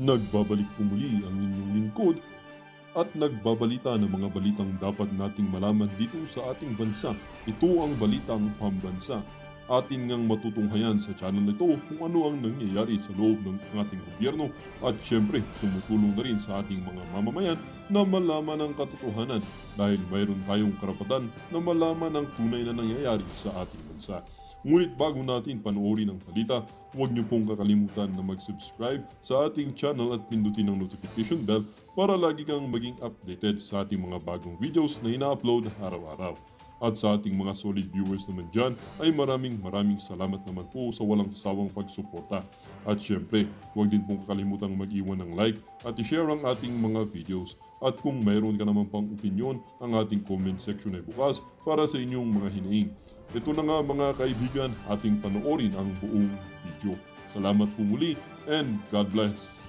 Nagbabalik po muli ang inyong lingkod at nagbabalita ng mga balitang dapat nating malaman dito sa ating bansa. Ito ang Balitang Pambansa. Atin ngang matutunghayan sa channel na ito kung ano ang nangyayari sa loob ng ating gobyerno at syempre tumutulong na rin sa ating mga mamamayan na malaman ang katotohanan dahil mayroon tayong karapatan na malaman ang tunay na nangyayari sa ating bansa. Ngunit bago natin panoorin ang balita, huwag niyo pong kakalimutan na mag-subscribe sa ating channel at pindutin ang notification bell para lagi kang maging updated sa ating mga bagong videos na ina-upload araw-araw. At sa ating mga solid viewers naman dyan ay maraming salamat naman po sa walang sawang pagsuporta. At syempre, huwag din pong kakalimutan mag-iwan ng like at i-share ang ating mga videos. At kung mayroon ka naman pang opinion, ang ating comment section ay bukas para sa inyong mga hinaing. Ito na nga mga kaibigan, ating panoorin ang buong video. Salamat po muli and God bless!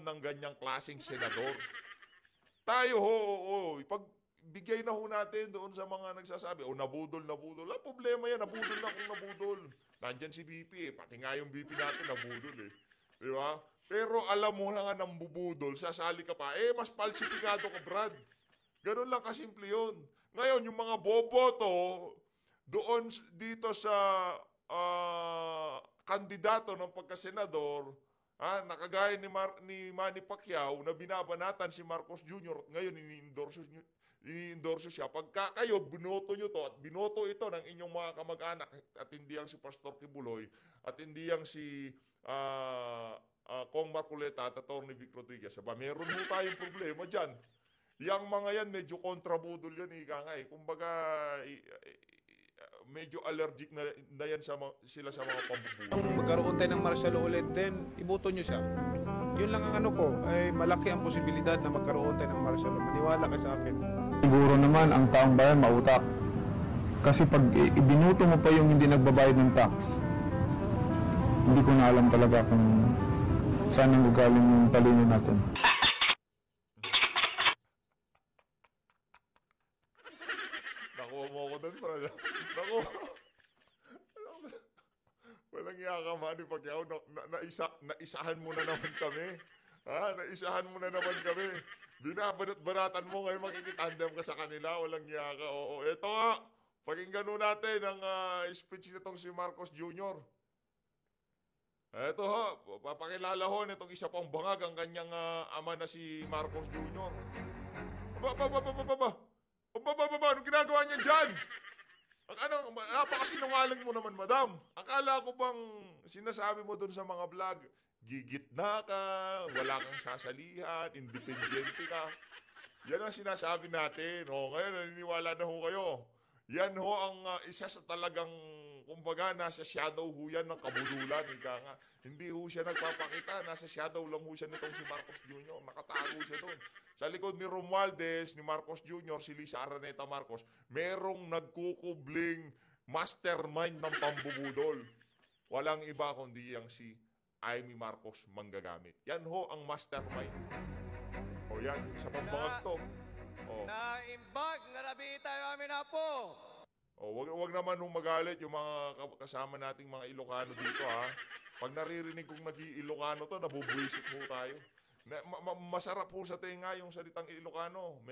Ng ganyang klaseng senador. Tayo ipagbigay na ho natin doon sa mga nagsasabi, nabudol. Wala problema yan, nabudol na kung nabudol. Nandyan si BP pati nga yung BP natin nabudol Di ba? Pero alam mo na nga nang bubudol, sasali ka pa, mas falsifikado ka, Brad. Ganun lang kasimple yun. Ngayon, yung mga boboto, doon dito sa kandidato ng pagkasenador, nakagaya ni Manny Pacquiao na binabanatan si Marcos Jr. Ngayon, ini-endorse siya. Pagka kayo, binoto nyo to at binoto ito ng inyong mga kamag-anak at hindi yang si Pastor Kibuloy at hindi yang si Kong Marcoleta at Atty. Vic Rodriguez. Meron mo tayong problema dyan. Yang mga yan, medyo kontrabudol yan, Kumbaga, medyo allergic na yan sila sa mga pambubuhay. Magkaroon tayo ng martial law ulit, then iboto nyo siya. Yun lang ang ano ko, ay malaki ang posibilidad na magkaroon tayo ng martial law. Maniwala kayo sa akin. Siguro naman ang taong bayan mautak. Kasi pag ibinuto mo pa yung hindi nagbabayad ng tax, hindi ko na alam talaga kung saan ang gagaling yung talino natin. Nakuha mo ako doon, para nakuha. Walang iya ka, Manny Pacquiao. Naisahan mo na naman kami. Naisahan mo na naman kami. Binabanat-banatan mo ngayon, makikitandem ka sa kanila. Walang iya ka. Ito nga. Pakinggan nun natin ang speech nitong si Marcos Jr. Ito papakilala ho nitong isa pang bangag ang kanyang ama na si Marcos Jr. Anong ginagawa niya dyan? Napakasinungaling mo naman, madam. Akala ko bang sinasabi mo dun sa mga vlog, gigitna ka, wala kang sasalihan, independente ka. Yan ang sinasabi natin. Ngayon, naniniwala na ho kayo. Yan ho ang isa sa talagang, kumbaga, nasa shadow ho yan ng kabudulan. Hindi ho siya nagpapakita. Nasa shadow lang ho siya nitong si Marcos Jr. Nakatago siya doon. Sa likod ni Romualdez, ni Marcos Jr., si Lisa Araneta Marcos, merong nagkukubling mastermind ng pambubudol. Walang iba kundi yang si Amy Marcos Manggagamit. Yan ho ang mastermind. Yan, isa pang bangag to. Naimbag, narabi tayo amin na po. Wag naman hong magalit yung mga kasama nating mga Ilocano dito, Pag naririnig kong nag-i-Ilocano to, nabubwisit ho tayo. Masarap ho sa tenga yung salitang Ilocano.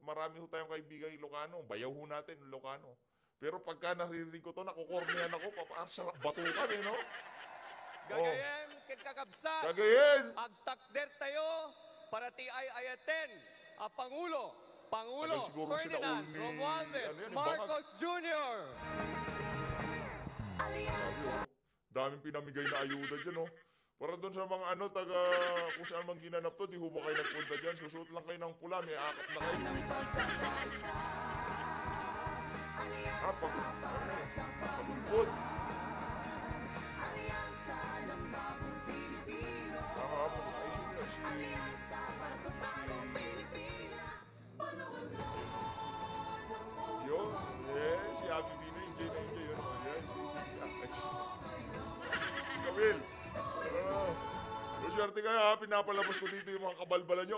Marami ho tayong kaibigan Ilocano. Bayaw ho natin Ilocano. Pero pagka naririnig ko to, nakukornehan ako, sarap batukan no? Gagayen, kakabsat. Gagayen! Agtakder tayo para ti ay ayaten. Pangulo Ferdinand Romualdez Marcos Jr. Daming pinamigay na ayuda dyan, Para doon sa mga kung saan man ginanap to, di ho ba kayo nagpunta dyan? Susuot lang kayo ng pula, may akap na kayo. Pagulpot. Si Abby Bino, enjoy na enjoy yun. Yes, si Camille. Swerte Duterte kayo ha, pinapalabas ko dito yung mga kabalbalan nyo.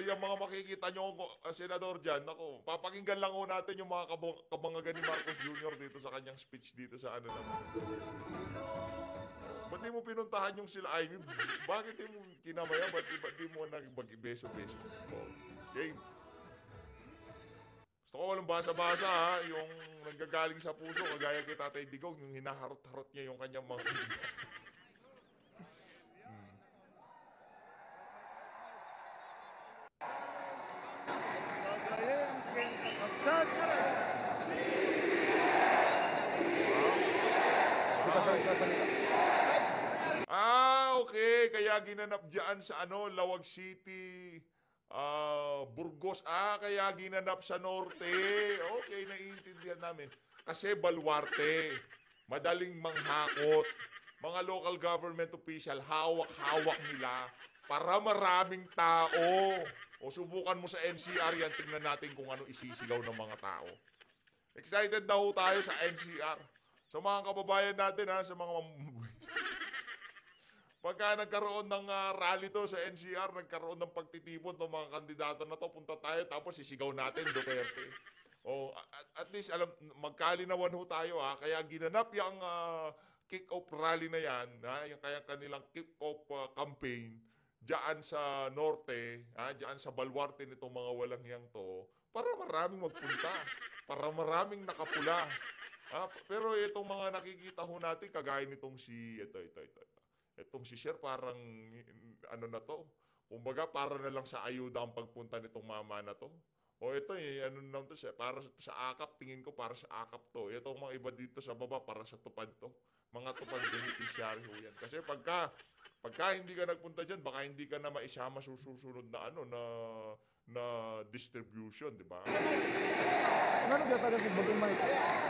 Yung mga makikita nyo, senador dyan, ako, papakinggan lang ho natin yung mga kabangagan ni Marcos Jr. dito sa kanyang speech dito sa ano naman. Ba't di mo pinuntahan yung sila Amy? Bakit di mo kinamaya? Ba't di mo nag-beso-beso? Okay. Gusto ko walang basa-basa ha, yung nanggagaling sa puso, kagaya kay Tatay Digong, yung hinaharot-harot niya yung kanyang mga okay. Kaya ginanap dyan sa Lawag City, Burgos. Kaya ginanap sa Norte. Okay, naiintindihan namin. Kasi baluarte. Madaling manghakot. Mga local government official, hawak-hawak nila para maraming tao. O subukan mo sa NCR yan, tingnan natin kung ano isisigaw ng mga tao. Excited na ho tayo sa NCR. Sa mga kababayan natin ha, sa mga pagka nagkaroon ng rally to sa NCR, nagkaroon ng pagtitipon ng mga kandidato na to, punta tayo tapos sisigaw natin Duterte. At least alam, magkalinawan ho tayo ha, kaya ginanap yung kick-off rally na yan, yung kaya kanilang kick-off campaign diyan sa Norte, diyan sa baluarte nitong mga walang hiyang to, para maraming magpunta, para maraming nakapula. Pero itong mga nakikita ho natin, kagaya nitong itong si Sher, parang ano na to, kumbaga para na lang sa ayuda ang pagpunta nitong mama na to. Ito ano na to, para sa akap, tingin ko para sa akap to. Itong mga iba dito sa baba, para sa tupad to. Mga tupad beneficiary ho yan. Kasi pagka hindi ka nagpunta dyan, baka hindi ka na maisama susunod na na distribution, di ba?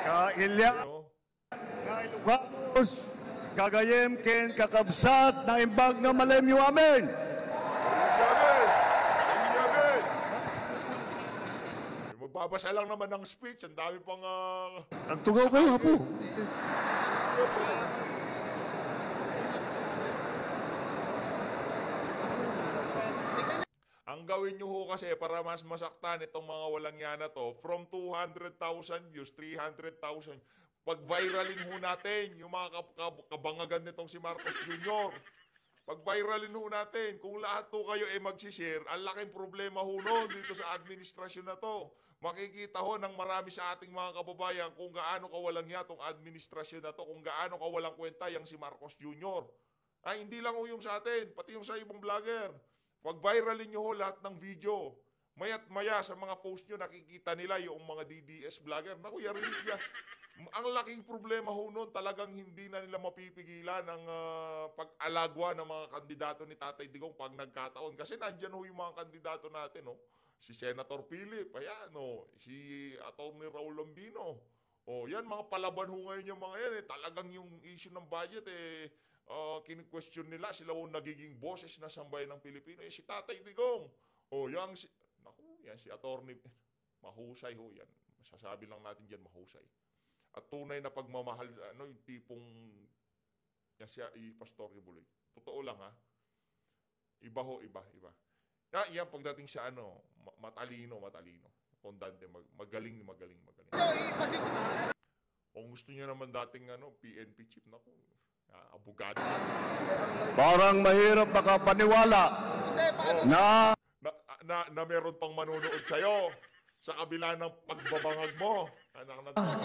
Kailang Ilocos, gagayem ken kakabsat na imbag na malemyo amin. Magbabasa lang naman ng speech, ang dami pang Nagtugaw kayo ha po. ang gawin nyo ho kasi para mas masaktan itong mga walang yana to, from 200,000 views, 300,000, pag-viralin ho natin yung mga kabangagan nitong si Marcos Jr. Pag-viralin ho natin, kung lahat to kayo magsishare, ang laking problema ho nun dito sa administrasyon na to. Makikita ho ng marami sa ating mga kababayan kung gaano kawalang hiya tong administrasyon na to, kung gaano kawalang kwenta yung si Marcos Jr. Hindi lang ho yung sa atin, pati yung sa ibang vlogger. Pag-viralin nyo ho lahat ng video. Maya't maya sa mga post nyo, nakikita nila yung mga DDS vlogger. Naku, yarinig. Ang laking problema ho noon, talagang hindi na nila mapipigilan ang pag-alagwa ng mga kandidato ni Tatay Digong pag nagkataon. Kasi nandyan ho yung mga kandidato natin. Si Senator Philip, ayan, si Atty. Raul Lambino. Yan, mga palaban ho ngayon yung mga yan. Talagang yung issue ng budget, kini-question nila, sila ho nagiging boses na sambayan ng Pilipino. Si Tatay Digong. Yan si Atty. Mahusay ho yan. Masasabi lang natin dyan, mahusay. At tunay na pagmamahal, yung tipong, yan siya, Pastor Ibuloy. Totoo lang ha. Iba ho, iba. Yan pagdating sa matalino. Kondante, magaling. Kung gusto niya naman dating PNP chief, naku, abogado. Parang mahirap makapaniwala na meron pang manunood sa'yo sa kabila ng pagbabangag mo.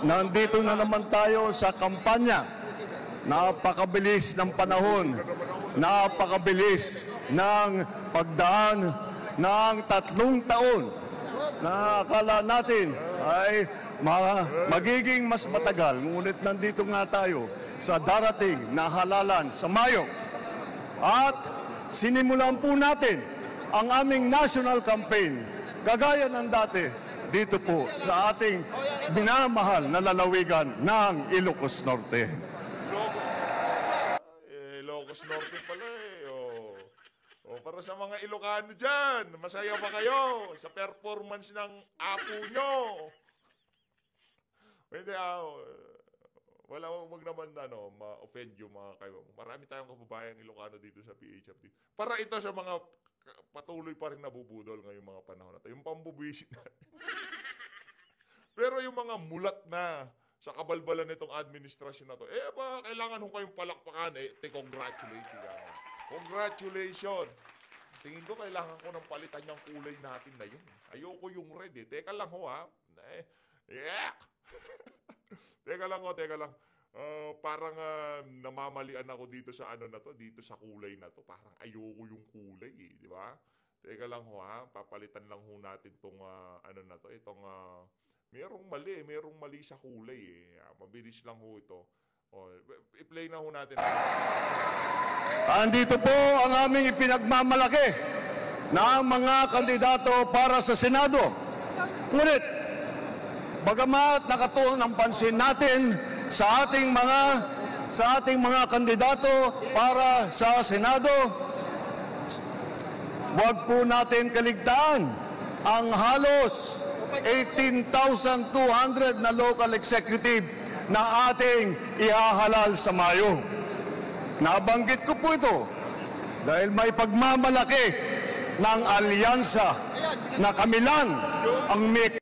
nandito na naman tayo sa kampanya. Napakabilis ng panahon. Napakabilis ng pagdaan ng 3 taon na akala natin ay magiging mas matagal. Ngunit nandito nga tayo sa darating na halalan sa Mayo. At sinimulan po natin ang aming national campaign, kagaya ng dati, dito po sa ating minamahal na lalawigan ng Ilocos Norte. Ilocos Norte pala para sa mga Ilocano dyan, masaya ba kayo sa performance ng apo nyo? Pwede wag naman ma-offend yung mga kayo. Marami tayong kababayang Ilocano dito sa PHFD. Para ito sa mga patuloy pa rin nabubudol ngayong mga panahon na ito. Yung pambubuisit natin. Pero yung mga mulat na sa kabalbalan nitong administrasyon na to, kailangan kung kayong palakpakan, congratulations. Congratulations! Tingin ko kailangan ko ng palitan yung kulay natin na yun. Ayoko yung red eh. Teka lang ho ha. Teka lang. Parang namamalian ako dito sa dito sa kulay na to. Parang ayoko yung kulay eh, di ba? Teka lang ho ha. Papalitan lang ho natin tong merong mali sa kulay eh. Mabilis lang ho ito. I-play na ho natin. Andito po ang aming ipinagmamalaki na mga kandidato para sa Senado. Ngunit, bagamat nakatuon ang pansin natin sa ating mga kandidato para sa Senado, huwag po natin kaligtaan ang halos 18,200 na local executive na ating ihahalal sa Mayo. Nabanggit ko po ito dahil may pagmamalaki ng alyansa na kami lang ang may...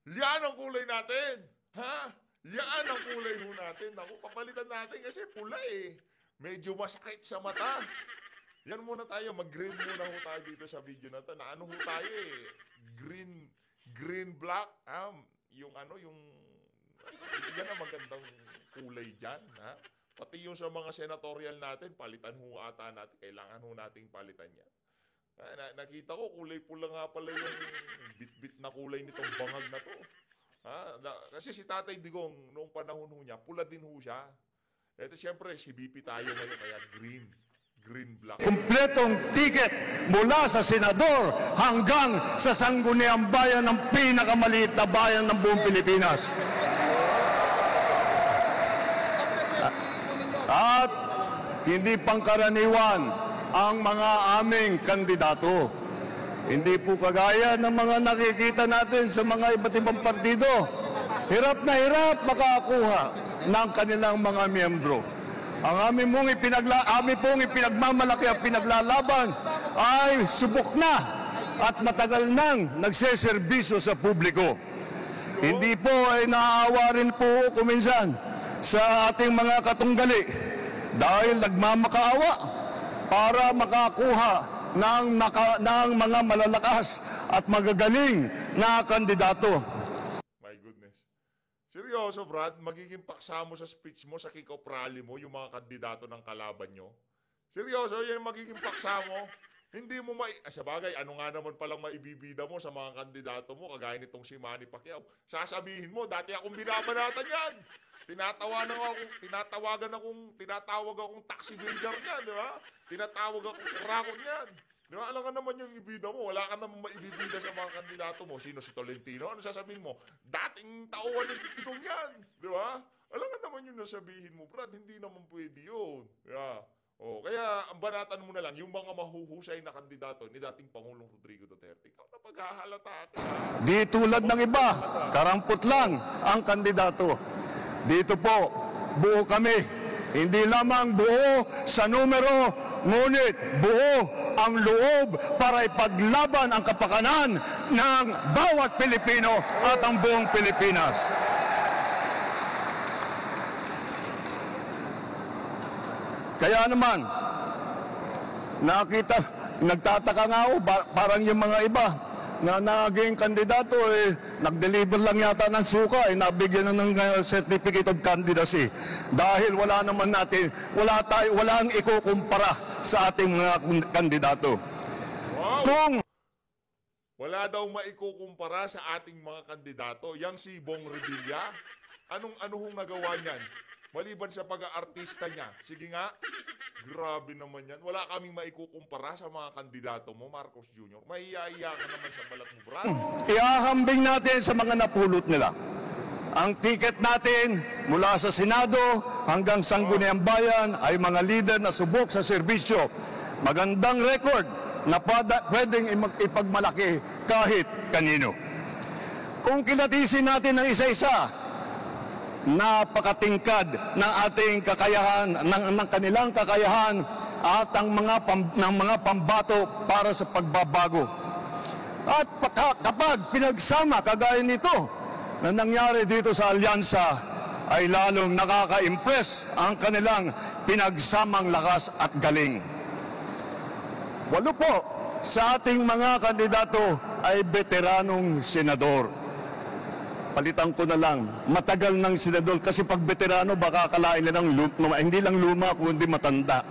Yan ang kulay natin! Ha? Yan ang kulay ho natin. Naku, papalitan natin kasi pula eh. Medyo masakit sa mata. Yan muna tayo. Mag-green muna ho tayo dito sa video na ito. Na ano ho tayo eh. Green black. Yan ang magandang kulay dyan. Ha? Pati yung sa mga senatorial natin, palitan ho ata natin. Kailangan ho nating palitan yan. Nakita ko, kulay pula nga pala yung bit-bit na kulay nitong bangag na to. Kasi si Tatay Digong, noong panahon ho niya, pula din ho siya. Ito siyempre, si BP tayo ngayon, kaya green black. Kumpletong ticket mula sa senador hanggang sa sangguniang bayan ng pinakamaliit na bayan ng buong Pilipinas. At hindi pangkaraniwan ang mga aming kandidato. Hindi po kagaya ng mga nakikita natin sa mga iba't ibang partido. Hirap na hirap makakuha ng kanilang mga miyembro. Ang aming pong ipinagmamalaki at pinaglalaban ay subok na at matagal nang nagseserbisyo sa publiko. Hindi po ay naaawa rin po kuminsan sa ating mga katunggali dahil nagmamakaawa para makakuha ng mga malalakas at magagaling na kandidato. My goodness. Seryoso, Brad? Magiging paksa mo sa speech mo, sa kick-off rally mo, yung mga kandidato ng kalaban nyo? Seryoso, yan magiging paksa mo? Hindi mo sa bagay, ano nga naman palang maibibida mo sa mga kandidato mo, kagaya nitong si Manny Pacquiao. Sasabihin mo, dati akong binabanatan yan. Tinatawag akong taxi builder niyan, di ba? Tinatawag akong kurakot niyan. Di ba? Alam ka naman yung ibida mo. Wala ka naman maibibida sa mga kandidato mo. Sino si Tolentino? Ano sasabihin mo? Dating tauhan ng pitong yan. Di ba? Alam ka naman yung nasabihin mo, Brad. Hindi naman pwede yun. Yeah. Kaya ang banatan mo na lang, yung mga mahuhusay na kandidato ni dating Pangulong Rodrigo Duterte. Ikaw na paghahalata ka. Di tulad ng iba, karampot lang ang kandidato. Dito po, buo kami. Hindi lamang buo sa numero, ngunit buo ang loob para ipaglaban ang kapakanan ng bawat Pilipino at ang buong Pilipinas. Kaya naman, nagtataka nga ako, parang yung mga iba na naging kandidato, nag-deliver lang yata ng suka, nabigyan na ng certificate of candidacy. Dahil wala walang ikukumpara sa ating mga kandidato. Wow! Wala daw maikukumpara sa ating mga kandidato. Yang si Bong Revilla, ano hong nagawa niyan? Maliban sa pag-aartista niya. Sige nga, grabe naman yan. Wala kaming maikukumpara sa mga kandidato mo, Marcos Jr. Mahihiya ka naman sa balat mo, Brad. Iahambing natin sa mga napulot nila. Ang ticket natin mula sa Senado hanggang Sangguniang Bayan ay mga leader na subok sa serbisyo. Magandang record na pwedeng ipagmalaki kahit kanino. Kung kilatisin natin ng isa-isa, napakatingkad ng ating kakayahan, ng kanilang kakayahan at ng mga pambato para sa pagbabago. At kapag pinagsama kagaya nito na nangyari dito sa alyansa, ay lalong nakaka-impress ang kanilang pinagsamang lakas at galing. 8 po sa ating mga kandidato ay veteranong senador. Palitan ko na lang, matagal ng senador kasi pag veterano baka akalain nilang hindi lang luma kundi matanda.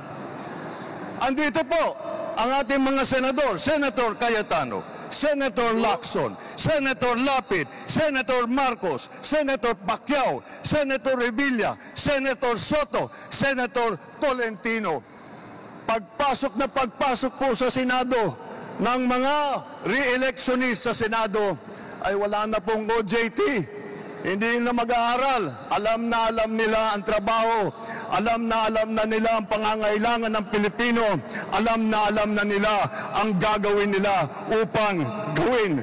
Andito po ang ating mga senador, Senator Cayetano, Senator Lacson, Senator Lapid, Senator Marcos, Senator Pacquiao, Senator Revilla, Senator Soto, Senator Tolentino. Pagpasok na pagpasok po sa Senado ng mga re-electionist sa Senado ay wala na pong OJT. Hindi na mag-aaral. Alam nila ang trabaho. Alam na nila ang pangangailangan ng Pilipino. Alam na nila ang gagawin nila upang gawin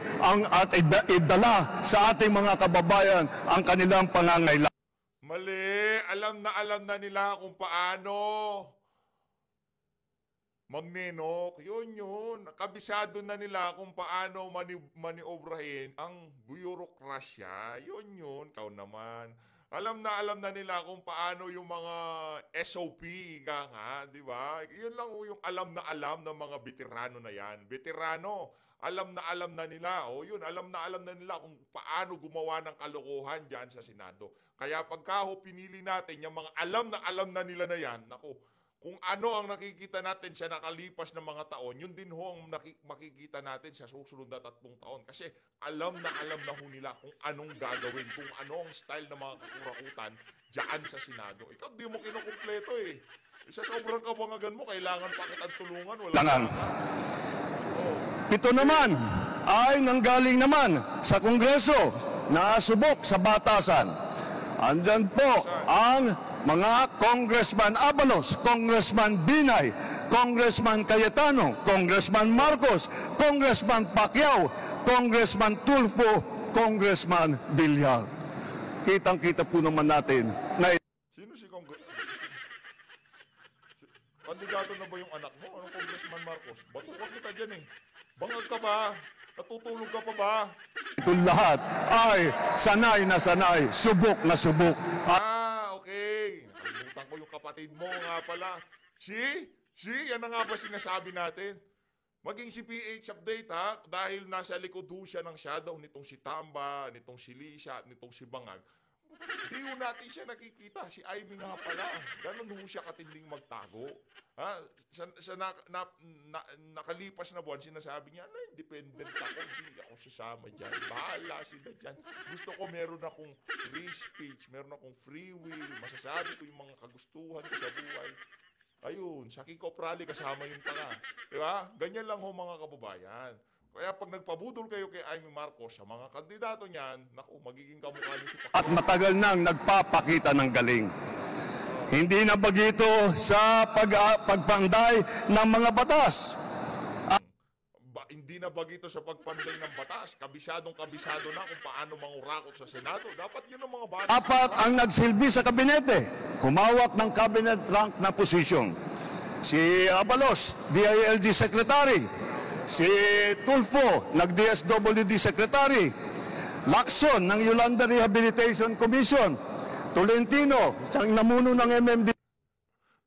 at idala sa ating mga kababayan ang kanilang pangangailangan. Mali. Alam na nila kung paano magnenok. Yun. Kabisado na nila kung paano maniobrahin ang bureaucracia. Yun. Kau naman. Alam na nila kung paano yung mga SOP, ika nga, di ba? Yun lang yung alam ng mga veterano na yan. Veterano, alam na nila. O yun, alam na nila kung paano gumawa ng kalokohan dyan sa Senado. Kaya pagka pinili natin yung mga alam na nila na yan, naku, kung ano ang nakikita natin sa nakalipas na mga taon, yun din ho ang makikita natin sa susunod na 3 taon. Kasi alam na ho nila kung anong gagawin, kung ano ang style ng mga kakurakutan dyan sa Senado. Ikaw, di mo kinukumpleto eh. Sa sobrang kabangagan mo, kailangan pa kitang tulungan. Wala Ito naman ay nanggaling naman sa Kongreso na subok sa batasan. Andyan po ang mga Congressman Abalos, Congressman Binay, Congressman Cayetano, Congressman Marcos, Congressman Pacquiao, Congressman Tulfo, Congressman Villar. Kitang-kita po naman natin na Sino si Kandidato na ba yung anak mo? Anong Congressman Marcos? Batukan kita dyan eh. Bangag ka ba? Natutulog ka pa ba? ito lahat ay sanay na sanay, subok na subok. Okay. Nakalimutan ko yung kapatid mo nga pala. Yan na nga ba sinasabi natin? Maging si PH update ha, dahil nasa likod ho siya ng shadow nitong si Tamba, nitong si Lisa, nitong si Bangag. Hindi ho natin siya nakikita. Si Ivy nga pala. Ganun ho siya katinding magtago. Ha? Nakalipas na buwan, sinasabi niya, independent ako. Hindi ako sasama dyan. Bahala sila dyan. Gusto ko meron akong free speech. Meron akong free will. Masasabi ko yung mga kagustuhan ko sa buhay. Ayun, sa Kiko Prali kasama yung tanga. Diba? Ganyan lang ho mga kababayan. Kaya pag nagpabudol kayo kay Amy Marcos sa mga kandidato niyan, naku, magiging kamukha niyo si Pacquiao. At matagal nang nagpapakita ng galing. Hindi na bagito sa pagpanday ng mga batas. Hindi na bagito sa pagpanday ng batas. Kabisado na kung paano mangurakot sa Senado. Dapat yun ang mga batas. Apat ang nagsilbi sa kabinete. Humawak ng cabinet rank na posisyon. Si Abalos, DILG Secretary. Si Tulfo, nag-DSWD Secretary. Lacson, ng Yolanda Rehabilitation Commission. Tolentino, siyang namuno ng MMD.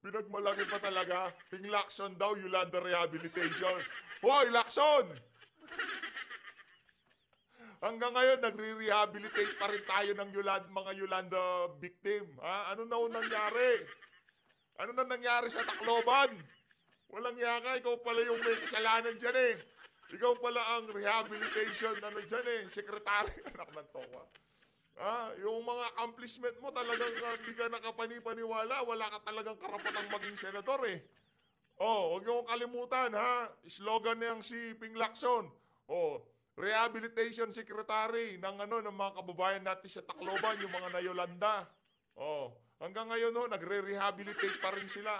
Pinagmalaki pa talaga. Ting Lacson daw, Yolanda Rehabilitation. Hoy, Lacson! Hanggang ngayon, nagre-rehabilitate pa rin tayo ng mga Yolanda victim. Ha? Ano na nangyari? Ano na nangyari sa Tacloban? Walang yaka, ikaw pala yung may kasalanan dyan eh. Ikaw pala ang rehabilitation, secretary, anak ng towa. Yung mga accomplishment mo talagang hindi ka nakapani-paniwala, wala ka talagang karapatang maging senador eh. Huwag yung kalimutan ha, slogan niyang si Ping Lacson. Rehabilitation secretary ng mga kababayan natin sa Tacloban, yung mga na-Yolanda. Hanggang ngayon nagre-rehabilitate pa rin sila.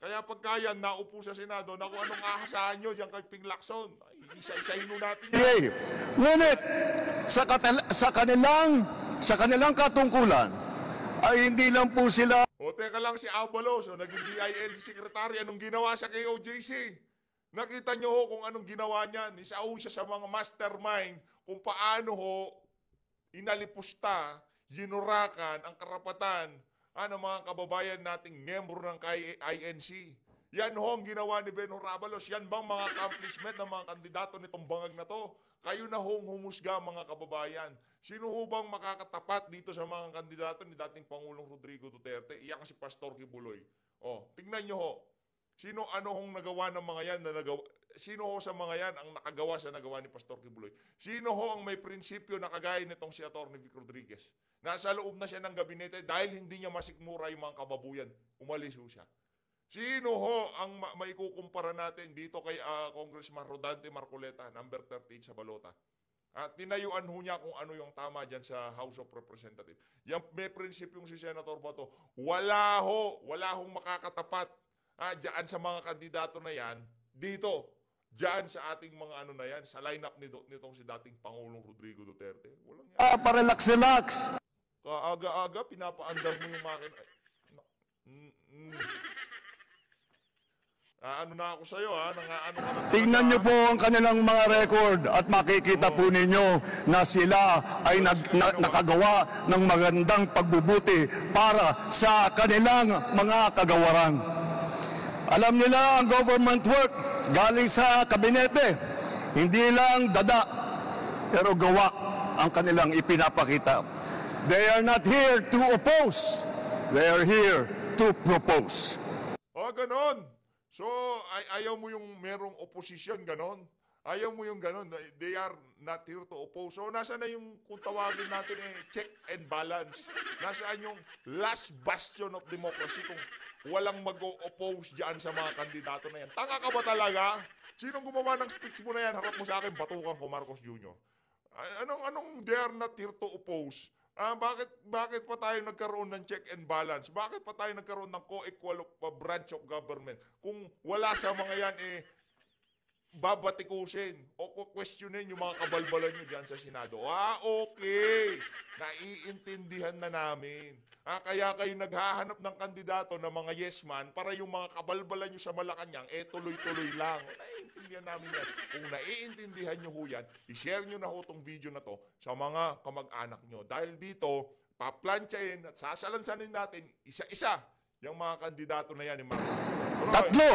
Kaya pagka yan, naupo sa Senado, na kung anong ahasahan nyo dyan kay Ping Lacson, isa-isahin mo natin yan. Ngunit, sa kanilang katungkulan, ay hindi lang po sila O teka lang si Abalos, naging DILG secretary, anong ginawa sa KOJC? Nakita nyo ho kung anong ginawa niyan. Isa ho siya sa mga mastermind kung paano ho inalipusta, yinurakan ang karapatan ng mga kababayan nating miyembro ng INC. Yan ho ang ginawa ni Ben Abalos. Yan bang mga accomplishment ng mga kandidato nitong bangag na to? Kayo na hong humusga mga kababayan. Sino ho bang makakatapat dito sa mga kandidato ni dating Pangulong Rodrigo Duterte? Iyan si Pastor Kibuloy. Tingnan nyo ho. Sino ano hong nagawa ng mga yan na nagawa? Sino ho sa mga yan ang nakagawa sa nagawa ni Pastor Kibuloy? Sino ho ang may prinsipyo na kagaya nitong si Atty. Vic Rodriguez? Nasa loob na siya ng gabinete dahil hindi niya masikmura yung mga kababuyan. Umalis ho siya. Sino ho ang maikukumpara natin dito kay Congressman Rodante Marcoleta, number 13 sa Balota? At tinayuan ho niya kung ano yung tama dyan sa House of Representatives. Yung may prinsipyong si Senator Bato, wala hong makakatapat diyan sa mga kandidato na yan, dito, diyan sa ating mga ano na yan, sa lineup nitong si dating Pangulong Rodrigo Duterte. Walang yan. parelax-relax. Kaaga-aga, pinapaandar mo yung makina. Ano na ako sa'yo, ha? Ano ka na Tingnan niyo po ang kanilang mga record at makikita po ninyo na sila ay nakagawa ng magandang pagbubuti para sa kanilang mga kagawaran. Alam nila ang government work galing sa kabinete. Hindi lang dada, pero gawa ang kanilang ipinapakita. They are not here to oppose. They are here to propose. Ganon. So, ayaw mo yung merong opposition, ganon. Ayaw mo yung ganon. They are not here to oppose. So, nasa na yung, kung tawagin natin check and balance. Nasaan yung last bastion of democracy kung walang mag-o-oppose dyan sa mga kandidato na yan. Tanga ka ba talaga? Sinong gumawa ng speech mo na yan? Harap mo sa akin, batukan ko, Marcos Jr. Anong they are not here to oppose? Bakit pa tayo nagkaroon ng check and balance? Bakit pa tayo nagkaroon ng co-equal branch of government? Kung wala sa mga yan, babatikusin o questionin yung mga kabalbalan nyo dyan sa Senado. Okay. Naiintindihan na namin. Kaya kayo naghahanap ng kandidato na mga yes man para yung mga kabalbalan nyo sa Malacanang, tuloy-tuloy lang. Naiintindihan namin yan. Kung naiintindihan nyo ho yan, i-share nyo na ho itong video na to sa mga kamag-anak nyo. Dahil dito, paplantsahin at sasalansanin natin isa-isa yung mga kandidato na yan. Tatlo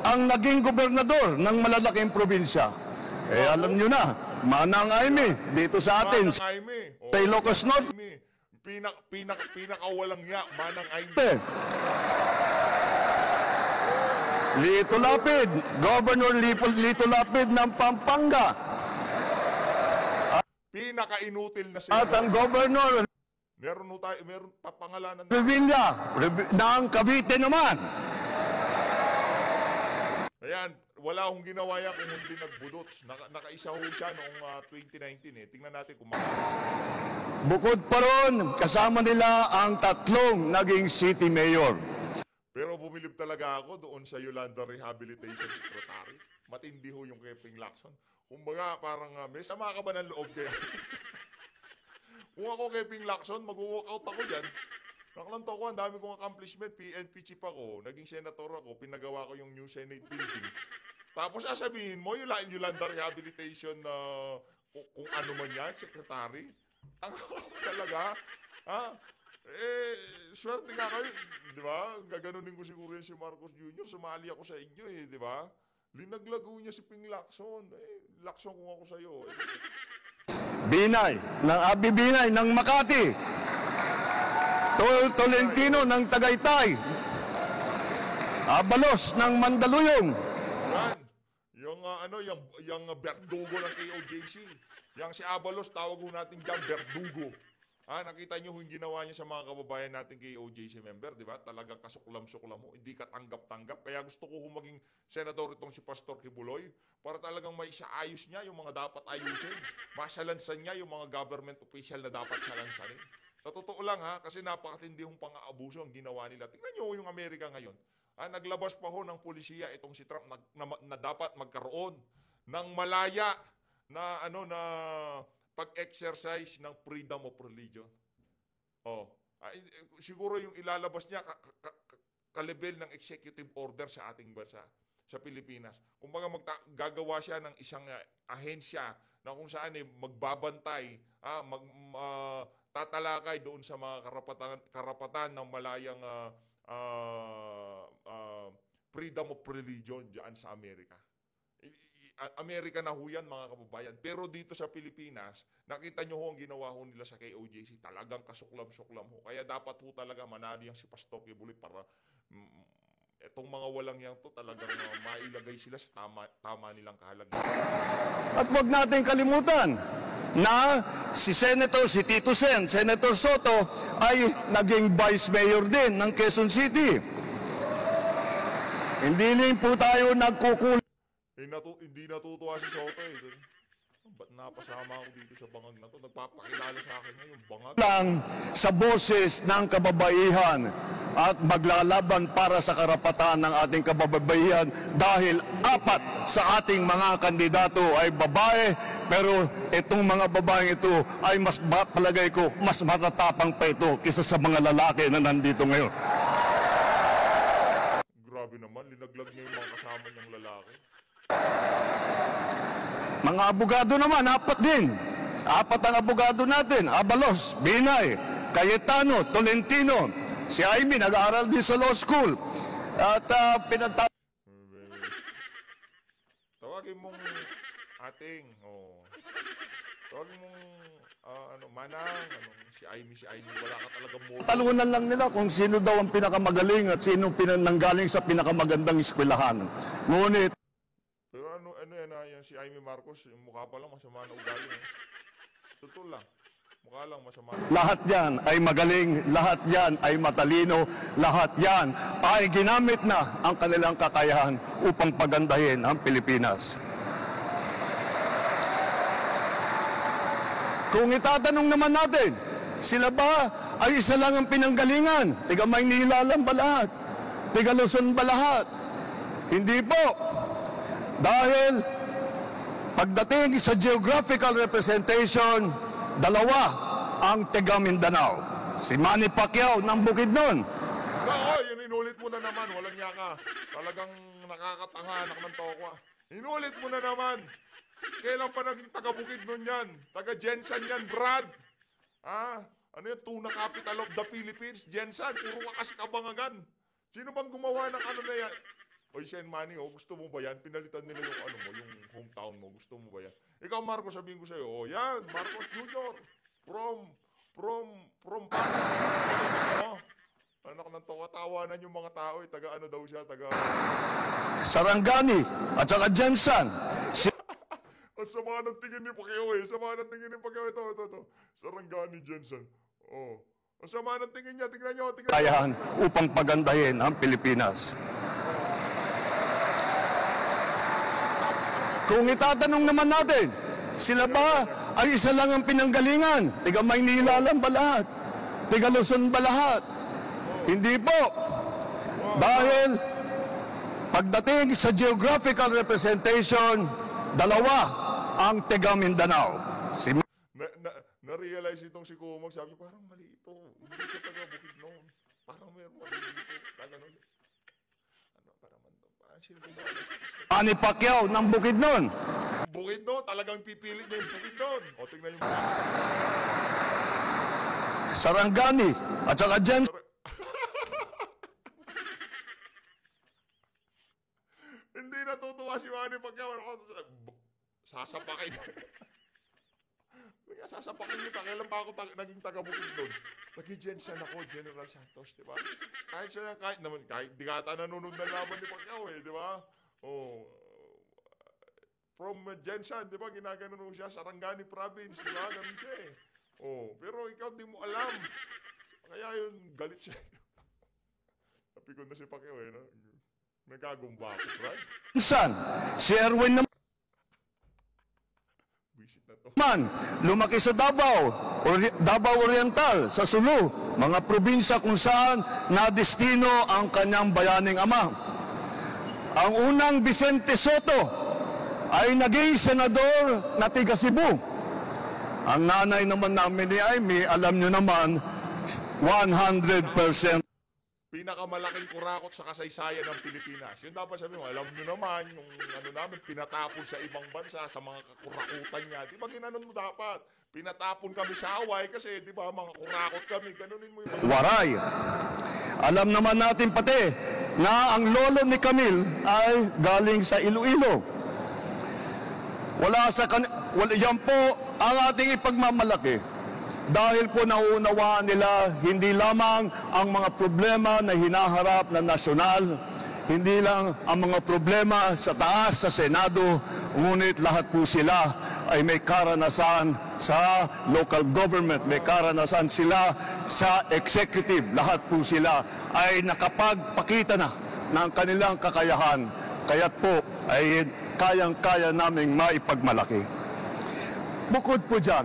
ang naging gobernador ng malalaking probinsya. Alam nyo na, Manang Aimee dito sa atin. Manang Aimee. Sa Ilocos Norte. Pinakawalang ya, Manang Aimee. Lito Lapid, Governor Lito Lapid ng Pampanga. Pinaka-inutil na At sila. ang Governor Meron papangalanan na. Revilla ng Cavite naman. Ayan, wala akong ginawa yan kung hindi nagbudots. Nakaisa ho siya noong 2019 Tingnan natin kung Bukod pa ron, kasama nila ang tatlong naging city mayor. Pero bumilib talaga ako doon sa Yolanda Rehabilitation Secretary. Matindi ho yung Keping Lacson. Kumbaga, parang may sama ka ba ng loob kaya? Kung ako Keping Lacson, mag-walkout ako dyan. Nakalanto ko, ang dami kong accomplishment, PNP chief ako, naging senator ako, pinagawa ko yung new Senate building. Tapos sasabihin mo, yung Yolanda Rehabilitation na kung ano man yan, secretary. Ang talaga, swerte nga kayo, di ba? Gaganunin ko siguro yan si Marcos Jr., sumali ako sa inyo di ba? Linaglago niya si Ping Lacson. Lacson kung ako sa'yo. Binay, ng Abi Binay ng Makati. Tolentino ng Tagaytay. Abalos ng Mandaluyong. Yan. Yung Berdugo ng KOJC. Yang si Abalos, tawag ko natin dyan, Berdugo. Nakita niyo yung ginawa niya sa mga kababayan natin KOJC member, di ba? Talagang kasuklam-suklam mo. Hindi ka tanggap-tanggap. Kaya gusto ko maging senador itong si Pastor Kibuloy para talagang may isaayos niya yung mga dapat ayusin. Masalansan niya yung mga government official na dapat salansanin. Sa totoo lang kasi napakatindi yung pang-aabuso ang ginawa nila. Tingnan niyo yung Amerika ngayon. Naglabas pa ho ng pulisya itong si Trump na dapat magkaroon ng malaya na pag-exercise ng freedom of religion. Siguro yung ilalabas niya ka-level ng executive order sa ating bansa, sa Pilipinas. Kumbaga gagawa siya ng isang ahensya na kung saan magbabantay, tatalakay doon sa mga karapatan ng malayang freedom of religion diyan sa Amerika. Amerika na ho yan, mga kababayan. Pero dito sa Pilipinas, nakita nyo ho ang ginawa ho nila sa KOJC. Talagang kasuklam-suklam ho. Kaya dapat ho talaga manalo yan si Pastor Kibuloy para itong mga walang yan to talagang mailagay sila sa tama nilang kahalagahan. At huwag natin kalimutan na si Tito Sen, Senator Soto ay naging Vice Mayor din ng Quezon City. Hindi rin po tayo nagkukulang. Hindi natutuwa si Soto eh. Ba't napasama ako dito sa bangag na to? Nagpapakilala sa akin ngayon, bangag. Lang sa boses ng kababaihan at maglalaban para sa karapatan ng ating kababaihan dahil 4 sa ating mga kandidato ay babae, pero itong mga babaeng ito ay palagay ko mas matatapang pa ito kaysa sa mga lalaki na nandito ngayon. Grabe naman, linaglag niya yung mga kasama niyang lalaki. Mga abogado naman, 4 din. 4 ang abogado natin. Abalos, Binay, Cayetano, Tolentino. Si Amy, nag-aaral din sa law school. At Tawagin mong ating, tawagin mong, manang, si Amy, wala ka talagang mo. talunan lang nila kung sino daw ang pinakamagaling at sino nanggaling sa pinakamagandang eskwelahan. Ngunit, Pero yan si Amy Marcos, yung mukha pa lang masama na ugali. Totoo lang. Mukha lang masama. lahat yan ay magaling, lahat yan ay matalino, lahat yan ay ginamit na ang kanilang kakayahan upang pagandahin ang Pilipinas. Kung itatanong naman natin, sila ba ay isa lang ang pinanggalingan? Tiga Maynila lang ba lahat? Tiga Luzon ba lahat? Hindi po. Dahil pagdating sa geographical representation, 2 ang taga Mindanao. Si Manny Pacquiao ng Bukidnon. Yun inulit mo na naman. Walang yaka. Talagang nakakatanga, anak ng tokwa. Inulit mo na naman. Kailan pa naging taga-Bukidnon yan? Taga-Jensen yan, Brad. Ano yun? Tuna capital of the Philippines. Jensen, puro wakas kabangagan. Sino bang gumawa ng ano na yan? Oy, Sen Manny, gusto mo ba yan? Pinalitan nila yung yung hometown mo. Gusto mo ba yan? Ikaw, Marcos, sabihin ko sa'yo, yan, Marcos Jr. From Pasig. Anak ng to, katawanan yung mga tao, taga ano daw siya, taga... Sarangani at saka Jensen. Ang sama ng tingin ni Pacquiao Sama ng tingin ni Pacquiao. Ito. Sarangani Jensen. Ang sama ng tingin niya. Tingnan niyo. Kayahan upang pagandahin ang Pilipinas. Kung itatanong naman natin, sila ba ay isa lang ang pinanggalingan? Tiga Maynila lang ba lahat? Tiga Luzon ba lahat? Hindi po. Dahil pagdating sa geographical representation, 2 ang taga Mindanao. Na-realize itong si Kumag, sabi parang mali ito. Hindi siya taga Bukidnon. Parang meron mali dito. Para man ito. Sino ba? Manny Pacquiao ng Bukidnon. Bukidnon, talagang pipilit niya yung Bukidnon. Tingnan yung Sarangani at saka Jensen. Hindi natutuwa si Manny Pacquiao. Sasapakin. Sasapakin kita. Kailan pa ako naging taga-Bukidnon? Nag-Jensen ako, General Santos, di ba? Kahit di ka ata nanonood na laban ni Pacquiao di ba? From Jensen, di ba? Ginaganon siya, Sarangani Province, di ba? Ganun siya pero ikaw di mo alam. Kaya yun, galit siya. Napikon na si Pacquiao nagagumba ako, right? Si Erwin naman, lumaki sa Davao Oriental, sa Sulu, mga probinsya kung saan nadestino ang kanyang bayaning ama. Ang unang Vicente Soto ay naging senador na taga Cebu. Ang nanay naman namin ni Amy, alam nyo naman, 100%. Pinakamalaking kurakot sa kasaysayan ng Pilipinas. Yun dapat sabi mo, alam nyo naman, yung ano namin, pinatapon sa ibang bansa, sa mga kakurakutan niya. Di ba ginanon mo dapat? Pinatapon kami sa Hawaii kasi, di ba, mga kurakot kami. Ganunin mo yung mga... Waray. Alam naman natin pati na ang lolo ni Camille ay galing sa Iloilo. Yan po ang ating ipagmamalaki. Dahil po nauunawaan nila hindi lamang ang mga problema na hinaharap ng nasyonal, hindi lang ang mga problema sa taas sa Senado, ngunit lahat po sila ay may karanasan sa local government, may karanasan sila sa executive. Lahat po sila ay nakapagpakita na ng kanilang kakayahan. Kaya't po ay kayang-kaya naming maipagmalaki. Bukod po dyan,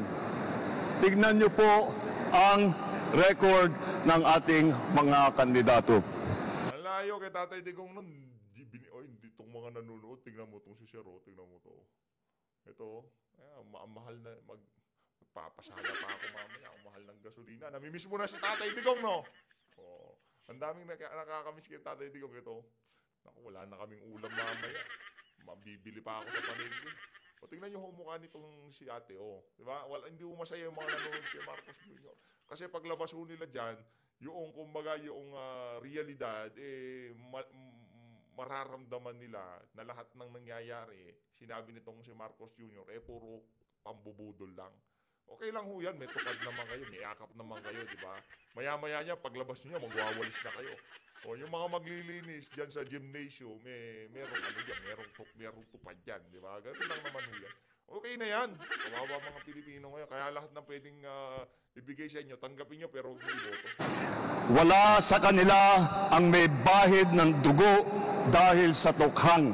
tignan niyo po ang record ng ating mga kandidato. Ang layo kay Tatay Digong nun, hindi itong mga nanonood, tignan mo itong si Sero, tignan mo ito. Ito, mahal na, magpapasada pa ako mamaya, ang mahal ng gasolina. Namimiss mo na si Tatay Digong, no? Oh, ang daming nakakamiss kay Tatay Digong ito. Naku, wala na kaming ulam mamaya. Mabibili pa ako sa paligid. O tingnan nyo mukha nitong si ate, oh. Diba? Hindi mo masaya yung mga nanonood kay Marcos Jr. Kasi paglabas ho nila dyan, yung kumbaga yung realidad, mararamdaman nila na lahat ng nangyayari, sinabi nitong si Marcos Jr., puro pambubudol lang. Okay lang ho yan, may tukad naman kayo, may akap naman kayo, di ba? Maya-maya niya, paglabas niyo, magwawalis na kayo. O yung mga maglilinis dyan sa gymnasium, merong ano dyan, merong tupad dyan, di ba? Ganun lang naman ho yan. Okay na yan. Kawawa mga Pilipino ngayon. Kaya lahat ng pwedeng ibigay sa inyo, tanggapin nyo pero huwag nyo iboto. Wala sa kanila ang may bahid ng dugo dahil sa tukhang.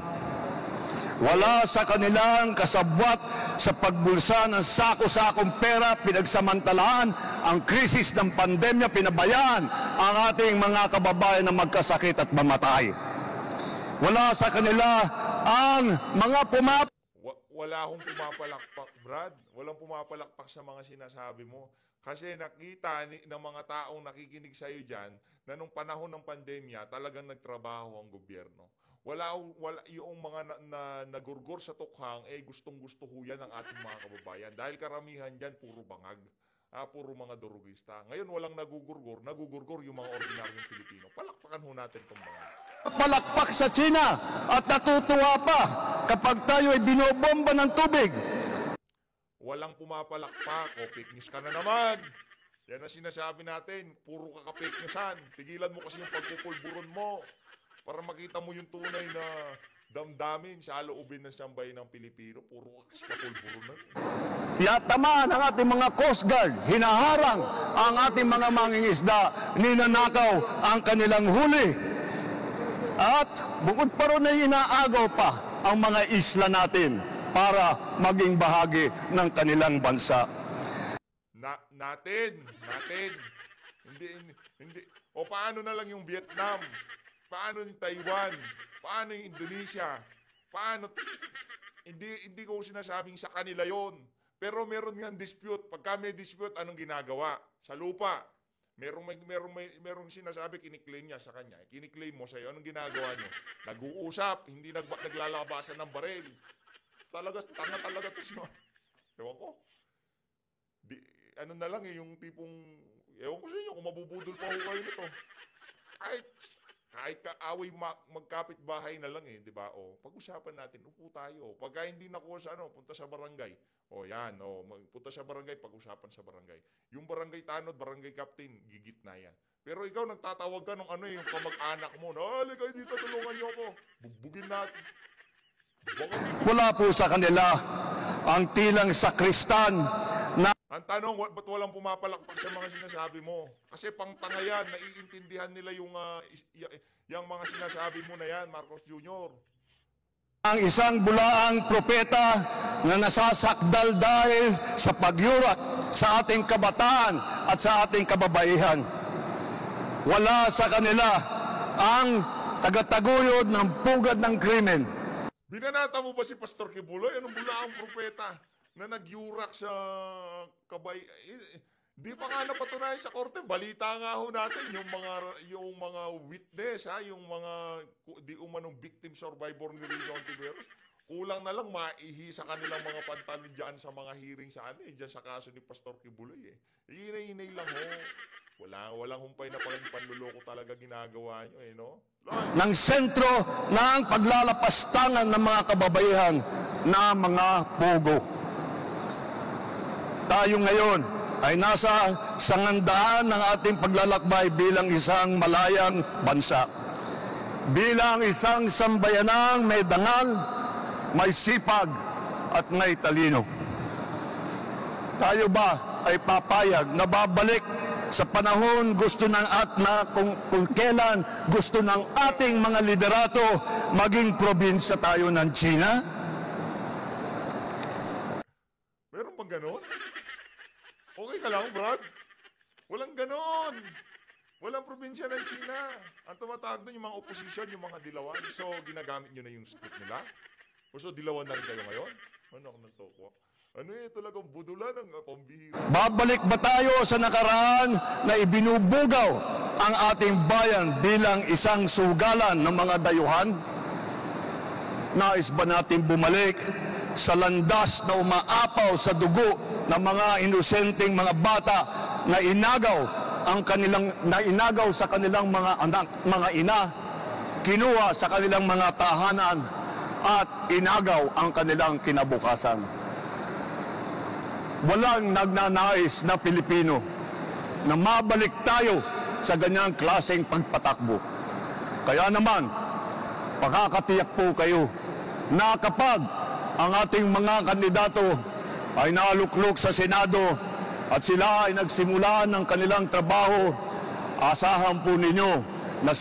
Wala sa kanilang kasabwat sa pagbulsa ng sako-sakong pera, pinagsamantalaan ang krisis ng pandemya, pinabayaan ang ating mga kababayan na magkasakit at mamatay. Wala sa kanila ang mga Wala akong pumapalakpak, Brad. Walang pumapalakpak sa mga sinasabi mo. Kasi nakita ng mga taong nakikinig sa iyo dyan na nung panahon ng pandemya, talagang nagtrabaho ang gobyerno. Wala yung mga nagurgor sa tukhang, gustong-gusto ho yan ng ating mga kababayan. Dahil karamihan dyan, puro bangag. Puro mga durugista. Ngayon, walang nagugurgor yung mga ordinaryong Pilipino. Palakpakan ho natin itong mga. palakpak sa China at natutuwa pa kapag tayo ay binobomba ng tubig. Walang pumapalakpak. O, fake news ka na naman. Yan ang sinasabi natin. Puro ka ka-fake newsan. Tigilan mo kasi yung pagpupulburon mo. Para makita mo yung tunay na damdamin sa loobin ng sambahin ng Pilipino. Puro ka kasi kapulburon na. Tiyatamaan ang ating mga Coast Guard. Hinaharang ang ating mga mangingisda. Ninanakaw ang kanilang huli. At bukod pa ron ay inaagaw pa ang mga isla natin para maging bahagi ng kanilang bansa. Natin. Hindi. O paano na lang yung Vietnam? Paano yung Taiwan? Paano yung Indonesia? Paano? Hindi ko sinasabing sa kanila yon. Pero meron nga dispute. Pagka may dispute, anong ginagawa? Sa lupa. Merong sinasabi, kiniklaim niya sa kanya. Kiniklaim mo sa'yo. Anong ginagawa niyo? Nag-uusap. Hindi naglalabasan ng baril. Tanga talaga ito siya. Ewan ko. Ano na lang yung tipong, ewan ko sa inyo kung mabubudol pa ho kayo nito. Kahit kaaway magkapit bahay na lang di ba? O, pag-usapan natin, upo tayo. Pagka hindi nakuha sa punta sa barangay. O yan, punta sa barangay, pag-usapan sa barangay. Yung barangay tanod, barangay captain, gigit na yan. Pero ikaw nagtatawag ka ng yung kamag-anak mo, kayo dito, tulungan niyo ako. Bugbugin natin. Wala po sa kanila ang tilang sakristan na ang tanong, ba't walang pumapalakpak sa mga sinasabi mo? Kasi pangtanga yan, naiintindihan nila yung mga sinasabi mo na yan, Marcos Jr. ang isang bulaang propeta na nasasakdal dahil sa pagyurak sa ating kabataan at sa ating kababaihan. Wala sa kanila ang tagataguyod ng pugad ng krimen. Binanata mo ba si Pastor Kibuloy? Anong bulaang propeta na nagyurak sa Di pa nga napatunayan sa korte, balita nga ho natin yung mga witness, ha, yung mga di umanong victim survivor ni Rizon Tiveros. Kulang na lang maihi sa kanilang mga pantalon diyan sa mga hearing sa diyan sa kaso ni Pastor Kibuloy eh. Hinay-hinay lang ho. Walang humpay na panluloko talaga ginagawa nyo eh, no? Ng sentro ng paglalapastangan ng mga kababaihan na mga pogo. Tayo ngayon ay nasa sangandaan ng ating paglalakbay bilang isang malayang bansa. Bilang isang sambayanang may dangal, may sipag at may talino. Tayo ba ay papayag na babalik sa panahon gusto ng kung kailan gusto ng ating mga liderato maging probinsya tayo ng China? Meron bang ganon? Okay ka lang, Brad? Walang ganon. Walang probinsya ng China. Ang tumatawag doon yung mga opposition, yung mga dilawan. So, ginagamit nyo na yung script nila? O so, dilawan na rin kayo ngayon? Ano ako nagtoko? Ano eh, talagang budulan ng pambihira. Babalik ba tayo sa nakaraan na ibinubugaw ang ating bayan bilang isang sugalan ng mga dayuhan? Nais ba natin bumalik sa landas na umaapaw sa dugo ng mga inosenteng mga bata na inagaw sa kanilang mga anak, mga ina, kinuha sa kanilang mga tahanan at inagaw ang kanilang kinabukasan? Walang nagnanais na Pilipino na mabalik tayo sa ganyang klaseng pagpatakbo. Kaya naman, pakakatiyak po kayo na kapag ang ating mga kandidato ay naluklok sa Senado at sila ay nagsimula ng kanilang trabaho, asahan po ninyo na